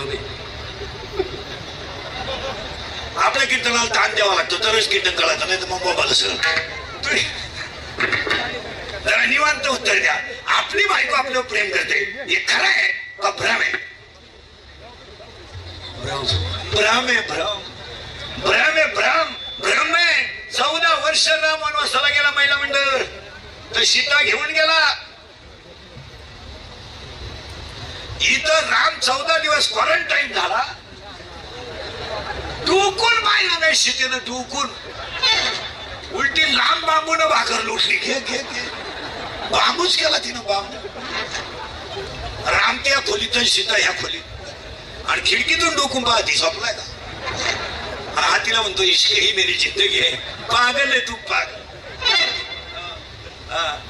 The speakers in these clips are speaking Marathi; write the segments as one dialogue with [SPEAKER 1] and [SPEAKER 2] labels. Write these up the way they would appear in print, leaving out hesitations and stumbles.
[SPEAKER 1] बे आपल्या कीर्तनाला ताण द्यावा लागतो तरच कीर्तन कळायचं नाही तर मग बाबाला सर जरा निवांत उत्तर द्या आपली बायको आपल्यावर प्रेम करते हे खरं आहे का भ्रम आहे भ्रम आहे भ्रम भ्रम आहे भ्रम भ्रम आहे 14 वर्ष राम वनवासाला गेला महिला मंडळ तर सीता घेऊन गेला इथं राम 14 दिवस क्वारंटाईन झाला डुकून पाहिलं नाही सीतेनं डुकून उलटी लांब बांबून भाकर लुटली घे घे घे बांबूच केला तिनं बांबू राम त्या खोलीत सीता ह्या खोलीत आणि खिडकीतून डोकून पाहती झोपलाय का हा तिला म्हणतो इश्क ही मेरी जिंदगी आहे पागल आहे तू पागल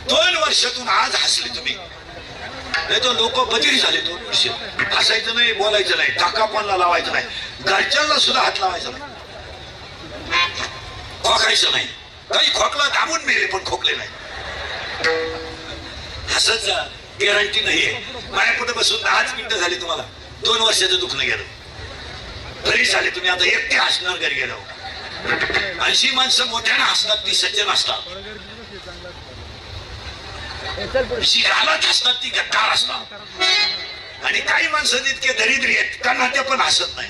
[SPEAKER 1] 2 वर्षातून आज हसले तुम्ही नाही तो लोक बधीर झाले 2 वर्ष हसायचं नाही बोलायचं नाही टाकापणला लावायचं नाही घरच्यांना सुद्धा हात लावायचा नाही खोकायचं नाही काही खोकला दाबून मेले पण खोकले नाही हसत जा गॅरंटी नाहीये माझ्या पुढे बसून 10 मिनिटं झाली तुम्हाला 2 वर्षाचं दुखणं गेलं घरी झाले तुम्ही आता एकटे हसणार घरी गेलो 80 माणसं मोठ्यानं हसतात ती सज्जन असतात शिकालात हसतात ती गद्दार असतात आणि काही माणसं इतके दरिद्री आहेत त्यांना ते पण हसत नाही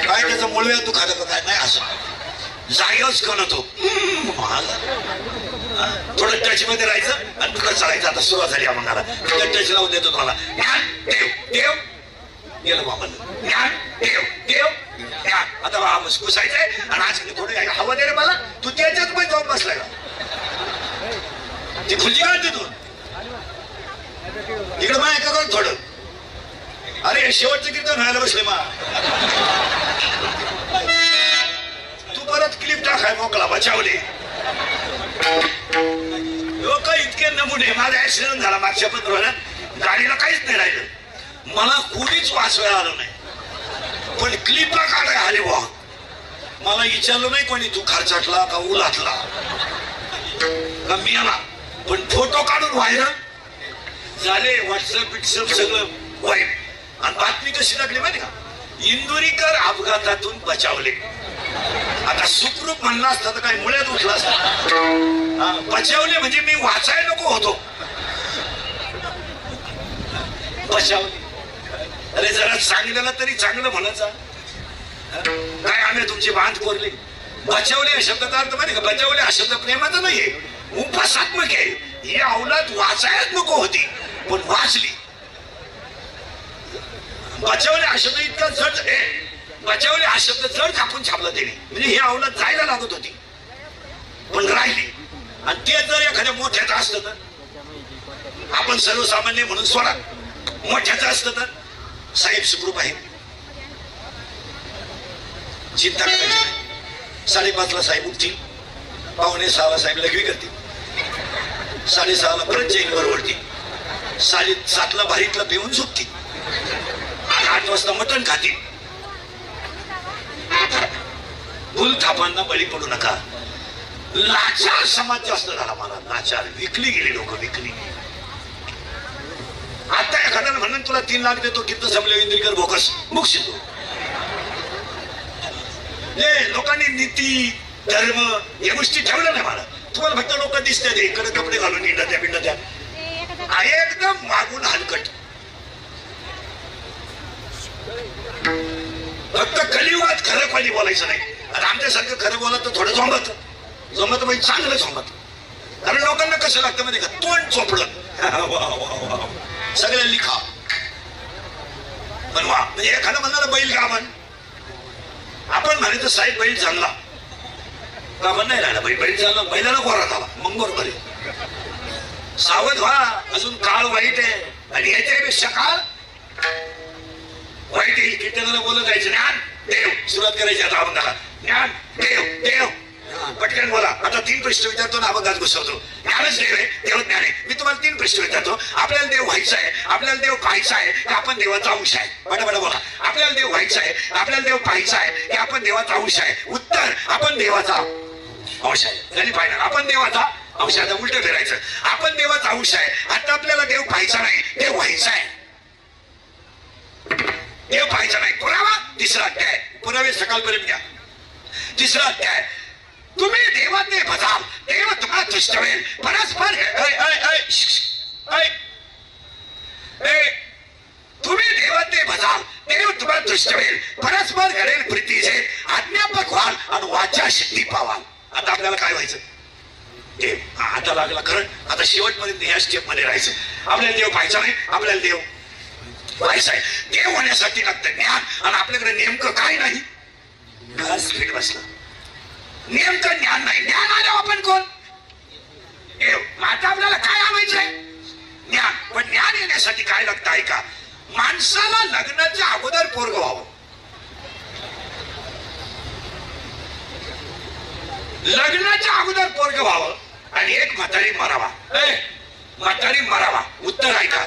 [SPEAKER 1] काय त्याचं मुळव्या दुखात काय नाही हसत जागेवरच कळतो थोडं टच मध्ये राहायचं आणि तुला चालायचं आता सुरुवात झाली आम्हाला टच लावून देतो तुम्हाला देव देव गेलं बाबाला ज्ञान देव देव आता बाबा घुसायचंय आणि आज थोडं हवा दे रे मला तू त्याच्यात पण जाऊन बसलाय का ती खुर्ची काढ तिथून इकडे मा एका कर थोडं अरे शेवटचं कीर्तन व्हायला बसले मा तू परत क्लिप टाकाय मोकळा बचावले लोक इतके नमुने माझा ऍक्सिडेंट झाला मागच्या 15 वर्षात गाडीला काहीच नाही राहिलं मला कुणीच वाचवायला आलं नाही पण क्लिपला काढाय आले बा मला विचारलं नाही कोणी तू खर्चाटला का उलाटला का मी आला पण फोटो काढून व्हायरल झाले व्हॉट्सअप बिट्सअप सगळं वाईट आणि बातमी कशी लागली माहिती का इंदुरीकर अपघातातून बचावले आता सुखरूप म्हणला असता तर काही मुळ्यात उठला असता बचावले म्हणजे मी वाचायला नको होतो बचावले अरे जरा सांगितलं तरी चांगलं म्हणायचं काय आम्ही तुमची बांध कोरली बचावले या शब्दाचा अर्थ माहिती का बचावले हा शब्द प्रेमाचा नाहीये उपासात्मक आहे ही अवलाद वाचायलाच नको होती पण वाचली बचावले हा शब्द इतका जड बचावले हा शब्द जड कापून छापला त्यांनी म्हणजे ही अवलाद जायला लागत होती पण राहिली आणि ते जर एखाद्या मोठ्याचं असतं तर आपण सर्वसामान्य म्हणून सोडा मोठ्याचं असतं तर साहेब सुखरूप आहे चिंता करायची नाही 5:30 साहेब उठतील 5:45 साहेब लघवी करतील 6:30 परत जैनवर वरती 7:30 भारीतला पिऊन झोपतील 8 वाजता मटण खातील भूलथापांना बळी पडू नका लाचार समाज जास्त झाला मला लाचार विकली गेली लोक विकली आता एखाद्यानं म्हणून तुला 3 लाख देतो कीर्तन संपले इंद्रिकर बोकस मुक्षितो लोकांनी नीती धर्म या गोष्टी ठेवल्या नाही मला तुम्हाला फक्त लोक दिसतात इकडे कपडे घालून इंडा त्या एकदम मागून हलकट फक्त कलियुगात खरं पाणी बोलायचं नाही आणि आमच्यासारखं खरं बोलत तर थोडं झोंबत म्हणजे चांगलं झोंबत कारण लोकांना कसं लागतं माहिती का तोंड चोपडं सगळ्या लिखा पण वा म्हणजे एखादं म्हणणार बैल गाभण आपण म्हणायचं साहेब बैल चालला गाभण नाही राहिला बैल चालला बैलाला गोरा झाला मग बरोबर आहे सावध व्हा अजून काळ वाईट आहे आणि याच्यापेक्षा काळ वाईट येईल कीर्तनाला बोलत जायचं ज्ञान देव सुरुवात करायची आता अभंगाला ज्ञान देव देव पटकन बोला आता 3 प्रश्न विचारतो ना अभंगात घुसवतो ज्ञानच देव आहे देव ज्ञान आहे मी तुम्हाला 3 प्रश्न विचारतो आपल्याला देव व्हायचा आहे आपल्याला देव पाहायचा आहे की आपण देवाचा अंश आहे बडबड बोला आपल्याला देव व्हायचा आहे आपल्याला देव पाहायचा आहे की आपण देवाचा अंश आहे उत्तर आपण देवाचा अंश आहे झाली पाहिजे आपण देवाचा अंश आहे उलट फिरायचं आपण देवाचा अंश आहे आता आपल्याला देव पाहायचा नाही देव व्हायचा आहे देव पाहायचा नाही. पुरावा तिसरा अध्याय, पुरावे सकाळपर्यंत घ्या. तिसरा अध्याय, तुम्ही देवाने भजाल देव तुम्हाला तुष्टवेल. परस्पर तुम्ही देवाने भजाल देव तुम्हाला तुष्टवेल. परस्पर घडेल प्रीतीचे. आज्ञापक व्हाल आणि वाचा सिद्धी पावाल. आता आपल्याला काय व्हायचं? देव. आता लागला खरं. आता शेवटपर्यंत या स्टेप मध्ये राहायचं. आपल्याला देव पाहायचा नाही, आपल्याला देव पाहायचा आहे. देव होण्यासाठी लागतं ज्ञान. आणि आपल्याकडे नेमकं काय नाही. फिट बसला. नेमकं ज्ञान नाही. ज्ञान आलं आपण कोण? देव. आता आपल्याला काय आणायचंय? ज्ञान. पण ज्ञान येण्यासाठी काय लागतं ऐका. माणसाला लग्नाच्या अगोदर पोरग व्हावं. लग्नाच्या अगोदर पोरग व्हावं आणि एक म्हातारी मरावा. म्हातारी मरावा. उत्तर ऐका.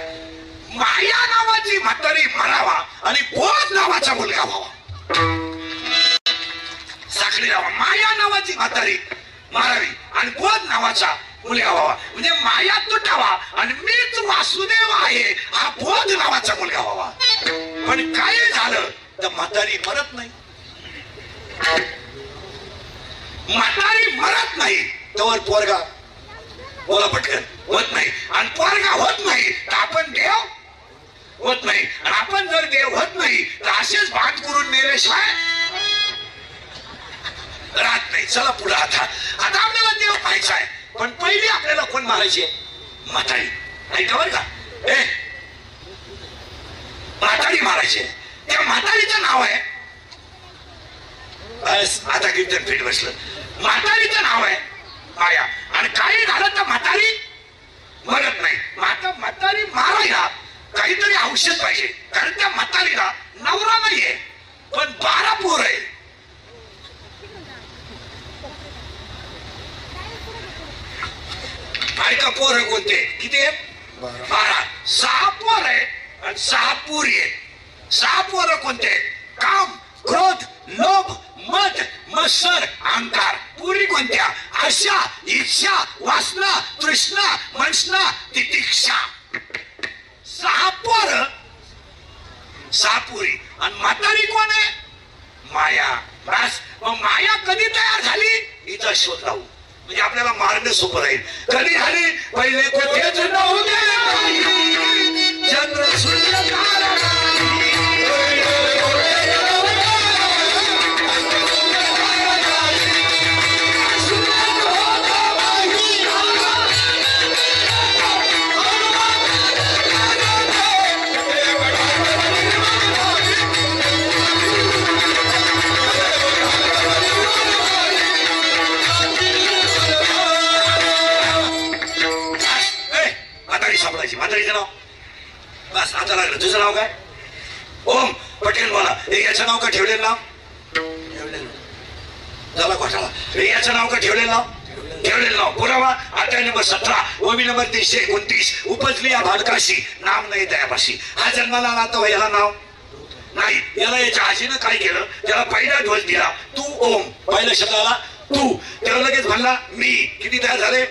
[SPEAKER 1] माया नावाची म्हातारी मरावा आणि बोध नावाचा मुलगा व्हावा. साखळी राहावा. माया नावाची म्हातारी मारावी आणि बोध नावाचा मुलगा व्हावा. म्हणजे माया तुटावा आणि मीच वासुदेव आहे हा बोध नावाचा मुलगा व्हावा. पण काय झालं तर म्हातारी मरत नाही. म्हातारी मरत नाही तर पोरगा बोला पटकन होत नाही. आणि पोरगा होत नाही तर आपण देव होत नाही. आणि आपण जर देव होत नाही तर असेच भात करून मेल्याशिवाय राहत नाही. चला पुढे. आता आपल्याला देव पाहायचा आहे. पण पहिली आपल्याला कोण मारायची? म्हातारी. ऐका बरं का. म्हातारी मारायची. त्या म्हातारीचं नाव आहे. बस आता कीर्तन पीठ बसलं. म्हातारीचं नाव आहे माया. आणि काही झालं तर म्हातारी मरत नाही. म्हातारी मारायला काहीतरी औषध पाहिजे. कारण त्या म्हातारीला नवरा नाहीये पण 12 पोर आहे. ऐका पोर कोणते किती आहेत? 12. 6 पोर आहे आणि 6 पुरी आहेत. 6 पोर कोणते? काम, क्रोध, लोभ, मद, मत्सर, अहंकार. पुरी कोणत्या? आशा, इच्छा, वासना, तृष्णा, मनसना, तितिक्षा. 6 पोर 6 पुरी. आणि म्हातारी कोण आहे? माया. बस. मग माया कधी तयार झाली हिचा शोध लावू. म्हणजे आपल्याला मारणं सोपं राहील. कधी झाली? पहिले कोठेच नव्हते चंद्र सूर्य तारा. म्हातारीचं नाव बस. आता लागलं. तुझं नाव काय? ओम पटेल. बोला. याचं नाव का ठेवलेलं नाव? झाला घोटाळा. याचं नाव का ठेवलेलं नाव? ठेवलेलं नाव. पुरावा अध्याय नंबर 17 ओबी नंबर 329. उपजली या भाडकाशी नाम नाही दयापाशी. हा जन्माला आला तर याला नाव नाही. याला याच्या आजीनं काय केलं? त्याला पहिला ध्वज दिला. तू ओम. पहिल्या शब्दाला तू. त्याला लगेच म्हणला मी. किती तयार झाले?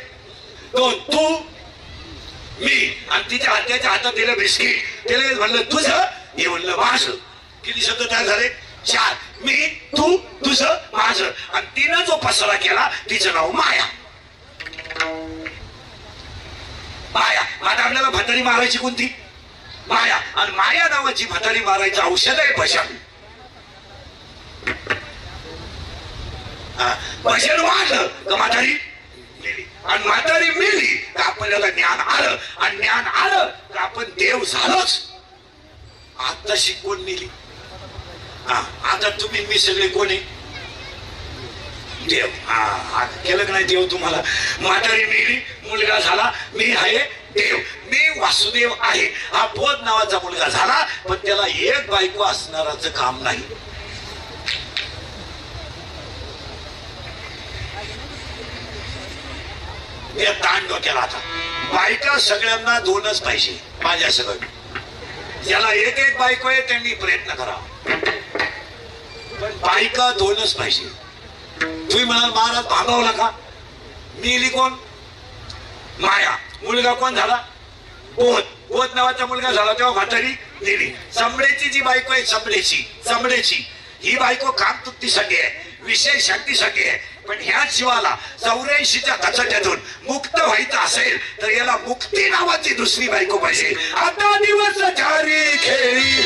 [SPEAKER 1] 2. तू मी. आणि तिच्या हाताच्या हातात दिलं बिस्किट. ते लगेच म्हणलं तुझं. हे म्हणलं माझं. किती शब्द तयार झाले? 4. मी, तू, तुझं, माझं. आणि तिनं जो पसरा केला तिचं नाव माया. माया. आता आपल्याला म्हातारी मारायची कोणती? माया. आणि माया नावाची म्हातारी मारायचं औषध आहे भजन. भजन वाढलं का म्हातारी मेली. आणि म्हातारी मेली का आपल्याला ज्ञान आलं. आणि ज्ञान आलं का आपण देव झालोच. आता शिकवून नेली. आता तुम्ही मी सगळे कोणी? देव. केलं का नाही देव तुम्हाला? म्हातारी मेली, मुलगा झाला. मी आहे देव. मी वासुदेव आहे. हा बोध नावाचा मुलगा झाला. पण त्याला एक बायको असणाराचं काम नाही. ताण डोक्याला. आता बायका सगळ्यांना 2च पाहिजे. माझ्या सगळं ज्याला एक बायको आहे त्यांनी प्रयत्न करावा. पण बायका 2च पाहिजे. तुम्ही म्हणाल महाराज भागवला का? मेली कोण? माया. मुलगा कोण झाला? पोत नावाचा मुलगा झाला तेव्हा म्हातारी गेली. चमडेची जी बायको आहे चमडेची ही बायको कामतुक्तीसाठी आहे, विषय शांतीसाठी आहे. पण ह्या जीवाला 84च्या कचाट्यातून मुक्त व्हायचं असेल तर याला मुक्ती नावाची दुसरी बायको पाहिजे. आता दिवस जारी खेळी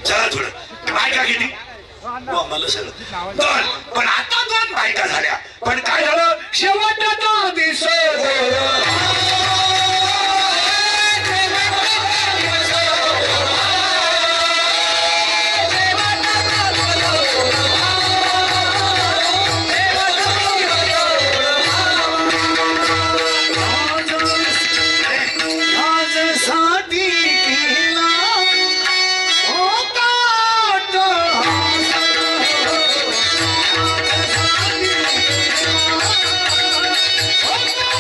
[SPEAKER 1] चला थोडं बायका किती मला सगळं दोन, पण आता 2 बायका झाल्या. पण काय झालं शेवटचा दिवस
[SPEAKER 2] Oh,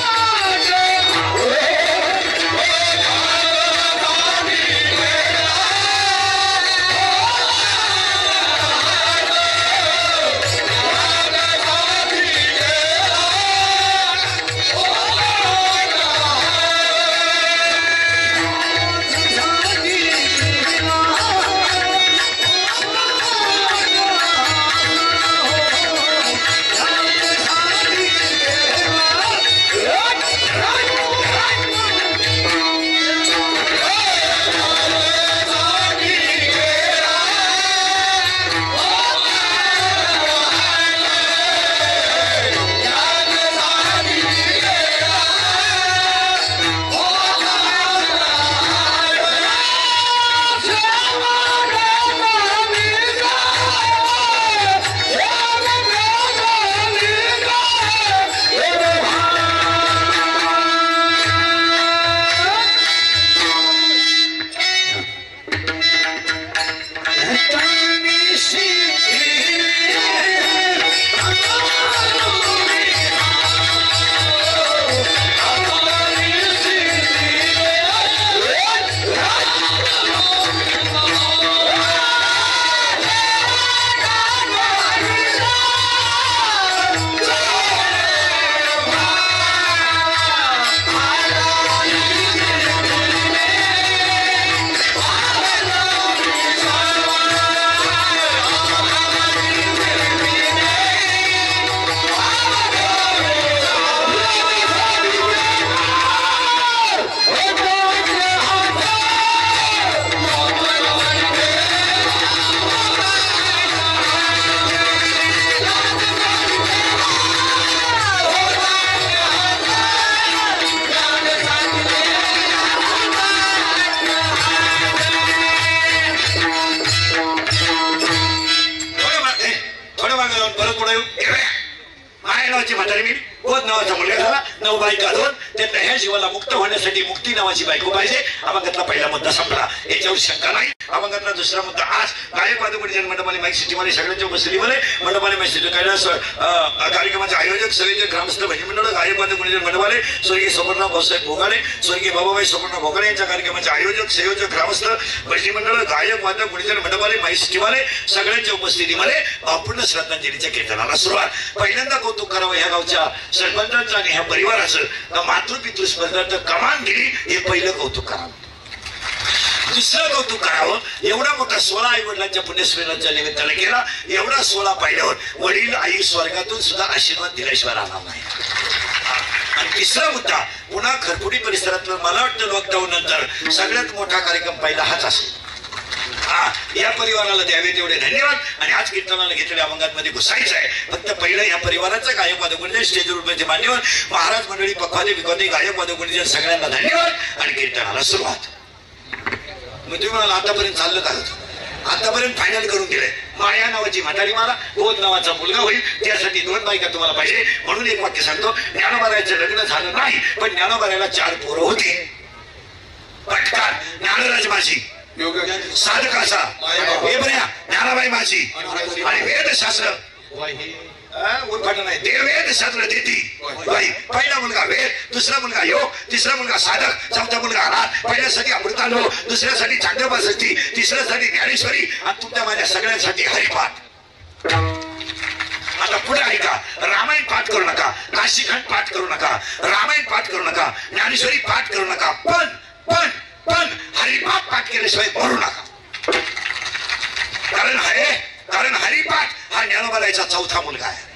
[SPEAKER 1] नावाची म्हातारी मिळली, बोध नावाचा मुलगा झाला, 9 बायका 2, त्यातल्या ह्या जीवाला मुक्त होण्यासाठी मुक्ती नावाची बायको पाहिजे. अभंगातला पहिला मुद्दा संपला, याच्यावर शंका नाही. अभंगातला दुसरा मुद्दा, आज गायक वादक मंडपाने माईक सिटीमध्ये सगळ्यांच्या उपस्थितीमध्ये मंडपाने माईक सिटी कैलास कार्यक्रमाचे आयोजक सगळे ग्रामस्थ भजन मंडळ, गायक वादक मंडपाने स्वर्गीय सोपरराव भाऊसाहेब भोगाडे, स्वर्गीय बाबाबाई सोपरराव भोगाडे यांच्या कार्यक्रमाचे आयोजक संयोजक ग्रामस्थ भजनी मंडळ, गायक वादक मंडपाने माईक सिटीमध्ये सगळ्यांच्या उपस्थितीमध्ये पूर्ण श्रद्धांजलीच्या कीर्तनाला सुरुवात. पहिल्यांदा कौतुक करावं ह्या गावच्या सरपंचांचं आणि ह्या परिवाराचं, मातृपितृ स्पर्धार्थ कमान दिली, हे पहिलं कौतुक करावं. दुसरं कौतुक करावं, एवढा मोठा 16 आई वडिलांच्या पुण्यस्मरणाच्या निमित्ताने केला. एवढा 16 पाहिल्यावर वडील आई स्वर्गातून सुद्धा आशीर्वाद दिल्याशिवाय राहणार नाही. आणि तिसरा मुद्दा, पुन्हा खरपुडी परिसरातलं मला वाटतं लॉकडाऊन नंतर सगळ्यात मोठा कार्यक्रम पहिला हाच असेल. या परिवाराला द्यावे तेवढे धन्यवाद. आणि आज कीर्तनाला घेतलेल्या अभंगांमध्ये घुसायचं आहे. फक्त पहिलं या परिवाराचं गायक वादक मंडळ, स्टेजवर मान्यवर महाराज मंडळी, पखवादे विखवादे, गायक वादक मंडळ सगळ्यांना धन्यवाद. आणि कीर्तनाला सुरुवात. मग तुम्ही म्हणाला आतापर्यंत चाललं का होतं? आतापर्यंत फायनल करून दिलंय. माया नावाची म्हातारी मला, बोध नावाचा मुलगा होईल, त्यासाठी 2 बायका तुम्हाला पाहिजे. म्हणून एक वाक्य सांगतो, ज्ञानोबारायचं लग्न झालं नाही, पण ज्ञानोबारायला 4 पोरं होती. पटकार ज्ञानराज माझी, साधकाचा हे बऱ्या ज्ञानाबाई माझी, आणि वेदशास्त्र नाही, देववेद शास्त्र देती बाई. पहिला मुलगा वेद, दुसरा मुलगा योग, तिसरा मुलगा साधक, चौथा मुलगा अनाथ. पहिल्यासाठी अमृतांडव, दुसऱ्यासाठी चांगदेबा षष्ठी, तिसऱ्यासाठी ज्ञानेश्वरी, आणि तुमच्या माझ्या सगळ्यांसाठी हरिपाठ. आता पुढे ऐका, रामायण पाठ करू नका, काशीखंड पाठ करू नका, रामायण पाठ करू नका, ज्ञानेश्वरी पाठ करू नका, पण पण पण हरिपाठ पाठ केल्याशिवाय भरू नका. कारण हरिपाठ हा ज्ञानोबारायचा 4था मुलगा आहे.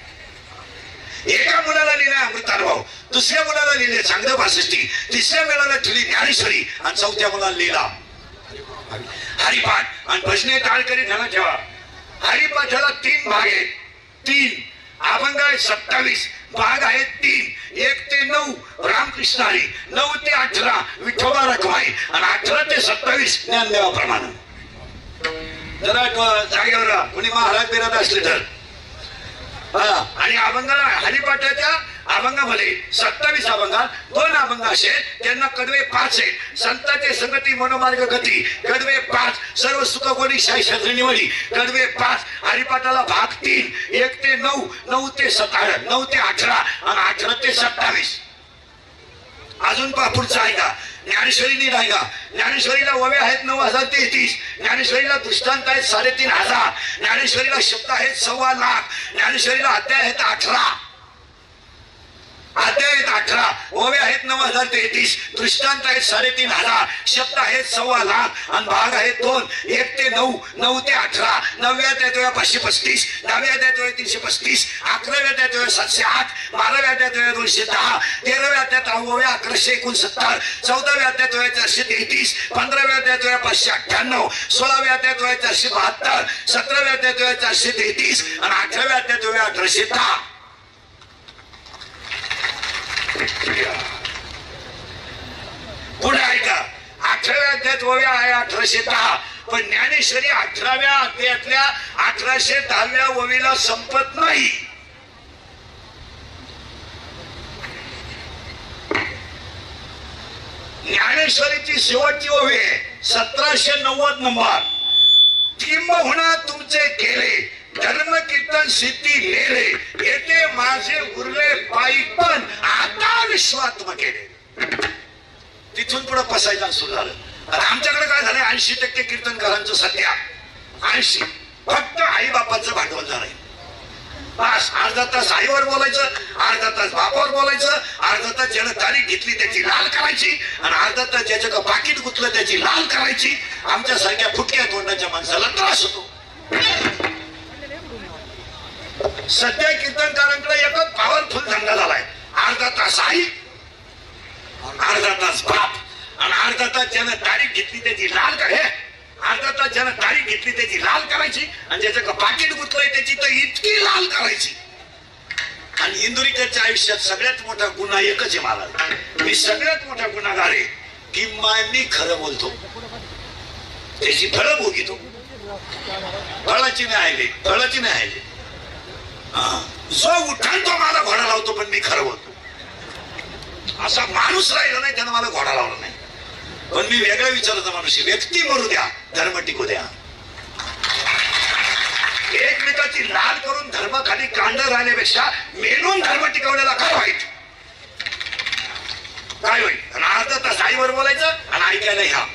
[SPEAKER 1] एका मुलाला लिहिला अमृतानुभव, दुसऱ्या मुलाला लिहिले चांगदेबा षष्ठी, तिसऱ्या मुलाला लिहिली ज्ञानेश्वरी, आणि 4थ्या मुलाला लिहिला हरिपाठ. आणि भजने टाळकरी ध्यानात ठेवा, हरिपाठाला 3 भाग आहेत. 3 अभंग आहे, 27 भाग आहेत. 3 1 ते 9 रामकृष्ण हरी, 9 ते 18 विठोबा रखमाई, आणि 18 ते 27 ज्ञानदेवाप्रमाणे. जरा जागेवर कोणी महाराज बिराज असले तर. आणि अभंगाला हरिपाठाच्या अभंगामध्ये 27 अभंगात 2 अभंग असे, त्यांना कडवे 5 आहेत. संतांचे संगती मनोमार्ग गती कडवे 5, सर्व सुख कोणी शाही शास्त्री निवडी कडवे 5. हरिपाठाला भाग 3 1 ते 9, 9 ते 17, 9 ते 18, आणि 18 ते 27. अजून पुढचा आहे का, ज्ञानेश्वरी नाही का, ज्ञानेश्वरीला ओव्या आहेत 9033, ज्ञानेश्वरीला दृष्टांत आहेत 3500, ज्ञानेश्वरीला शब्द आहेत 1.25 लाख, ज्ञानेश्वरीला अध्याय आहेत 18, अध्याय आहेत 18, ओव्या आहेत 9033, दृष्टांत आहेत 3500, शब्द आहेत 1.25 लाख, आणि भाग आहेत 2 1 ते 9, 9 ते 18, 9व्या अध्याय 535, 10व्या अध्याय 335, 11व्या अध्याय 708, 12व्या अध्याय 210, 13व्या अध्याय ओव्या 1169, 14व्या अध्याय 433, 15व्या अध्याय 598, 16व्या अध्याय 472, 17व्या अध्याय 433, आणि 18व्या अध्याय 1810. पुढे ऐका, 18व्या अध्यायात ओव्या आहे 1810, पण ज्ञानेश्वरी 18व्या अध्यायातल्या 1810व्या ओवीला संपत नाही. ज्ञानेश्वरीची शेवटची ओवी आहे 1790 नंबर. किंबहुना तुमचे केले धर्म कीर्तन सिद्धी नेले, येते माझे उरले पायी पण आता विश्वात्म केले. तिथून पुढे पसायला सुरू झालं. आमच्याकडे काय झालंय, 80% कीर्तनकारांचं सध्या 80 फक्त आई बापाचं भांडवल झालंय. बस अर्धा तास आईवर बोलायचं, अर्धा तास बापावर बोलायचं, अर्धा तास ज्यानं तारीख घेतली त्याची लाल करायची, आणि अर्धा तास ज्याचं पाकिट गुतलं त्याची लाल करायची. आमच्या सारख्या फुटक्या तोंडाच्या माणसाला त्रास होतो. सध्या कीर्तनकारांकडे एकच पॉवरफुल धंदा झालाय, अर्धा तास आई, अर्धा तास बाप, आणि अर्धा तास ज्यानं तारीख घेतली त्याची लाल करे, अर्धा तास ज्यानं तारीख घेतली त्याची लाल करायची, आणि ज्याचं पाकिट गुतलंय त्याची तर इतकी लाल करायची. आणि इंदुरीकरच्या आयुष्यात सगळ्यात मोठा गुन्हा एकच आहे महाराज, मी सगळ्यात मोठा गुन्हागार आहे की मी खरं बोलतो, त्याची फळं भोगितो. फळाची नाही आली, फळाची नाही आली. जो उठान तो मला घोडा लावतो पण मी खरवतो. असा माणूस राहिला नाही त्यानं मला घोडा लावला नाही. पण मी वेगळा विचाराचा माणूस आहे. व्यक्ती मरू द्या, धर्म टिकू द्या. एकमेकाची लाल करून धर्म खाली कांड राहण्यापेक्षा मेलून धर्म टिकवलेला काय वाईट, काय होईल. आणि अर्धा तास आईवर बोलायचं आणि ऐकायला ह्या